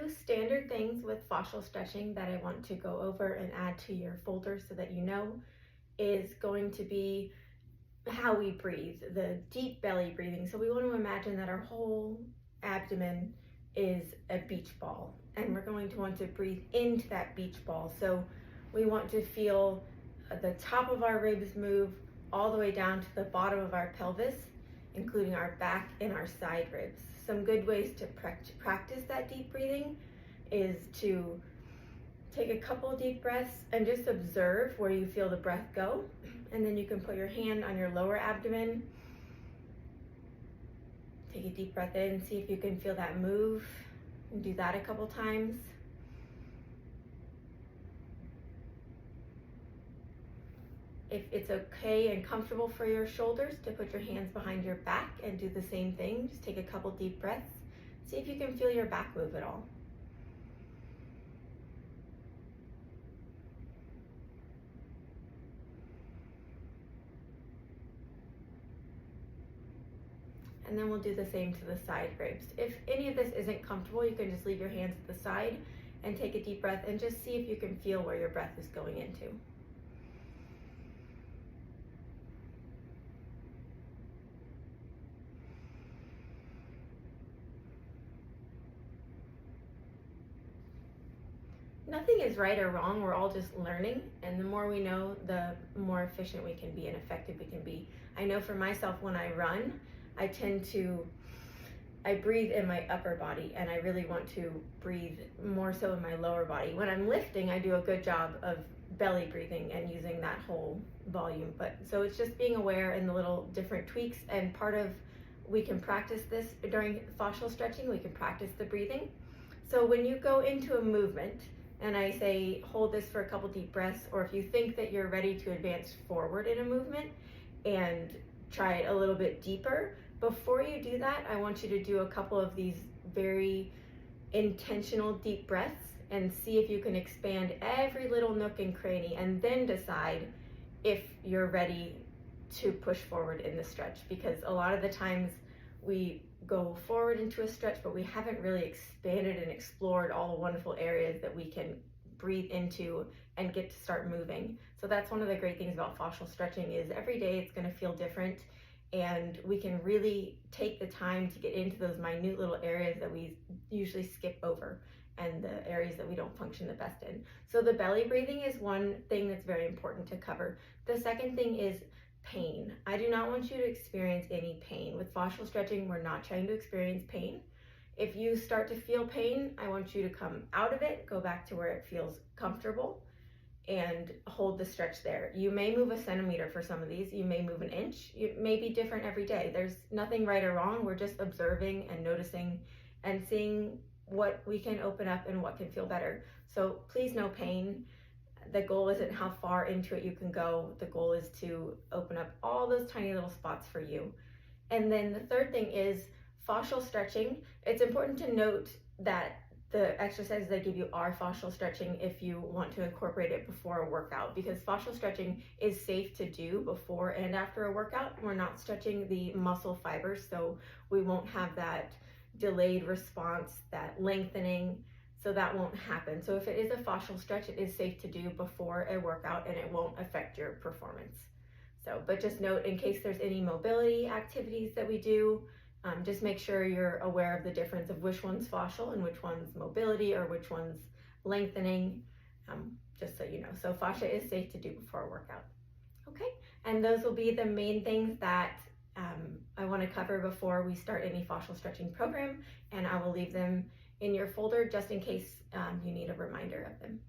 few standard things with fascial stretching that I want to go over and add to your folder so that you know is going to be how we breathe, the deep belly breathing. So we want to imagine that our whole abdomen is a beach ball, and we're going to want to breathe into that beach ball. So we want to feel the top of our ribs move all the way down to the bottom of our pelvis, including our back and our side ribs. Some good ways to practice that deep breathing is to take a couple deep breaths and just observe where you feel the breath go. And then you can put your hand on your lower abdomen. Take a deep breath in, see if you can feel that move, and do that a couple times. If it's okay and comfortable for your shoulders to put your hands behind your back and do the same thing, just take a couple deep breaths. See if you can feel your back move at all. And then we'll do the same to the side ribs. If any of this isn't comfortable, you can just leave your hands at the side and take a deep breath and just see if you can feel where your breath is going into. Nothing is right or wrong, we're all just learning, and the more we know, the more efficient we can be and effective we can be. I know for myself, when I run, I breathe in my upper body, and I really want to breathe more so in my lower body. When I'm lifting, I do a good job of belly breathing and using that whole volume. But so it's just being aware in the little different tweaks, and we can practice this during fascial stretching, we can practice the breathing. So when you go into a movement, and I say hold this for a couple deep breaths, or if you think that you're ready to advance forward in a movement and try it a little bit deeper, before you do that, I want you to do a couple of these very intentional deep breaths and see if you can expand every little nook and cranny, and then decide if you're ready to push forward in the stretch. Because a lot of the times we go forward into a stretch, but we haven't really expanded and explored all the wonderful areas that we can breathe into and get to start moving. So that's one of the great things about fascial stretching, is every day it's going to feel different, and we can really take the time to get into those minute little areas that we usually skip over, and the areas that we don't function the best in. So the belly breathing is one thing that's very important to cover. The second thing is pain. I do not want you to experience any pain. With fascial stretching, we're not trying to experience pain. If you start to feel pain, I want you to come out of it, go back to where it feels comfortable, and hold the stretch there. You may move a centimeter for some of these, you may move an inch. It may be different every day. There's nothing right or wrong. We're just observing and noticing and seeing what we can open up and what can feel better. So please, no pain. The goal isn't how far into it you can go. The goal is to open up all those tiny little spots for you. And then the third thing is fascial stretching. It's important to note that the exercises I give you are fascial stretching if you want to incorporate it before a workout, because fascial stretching is safe to do before and after a workout. We're not stretching the muscle fibers, so we won't have that delayed response, that lengthening. So that won't happen. So if it is a fascial stretch, it is safe to do before a workout, and it won't affect your performance. So, but just note, in case there's any mobility activities that we do, just make sure you're aware of the difference of which one's fascial and which one's mobility or which one's lengthening, just so you know. So fascia is safe to do before a workout. Okay, and those will be the main things that I want to cover before we start any fascial stretching program, and I will leave them in your folder just in case you need a reminder of them.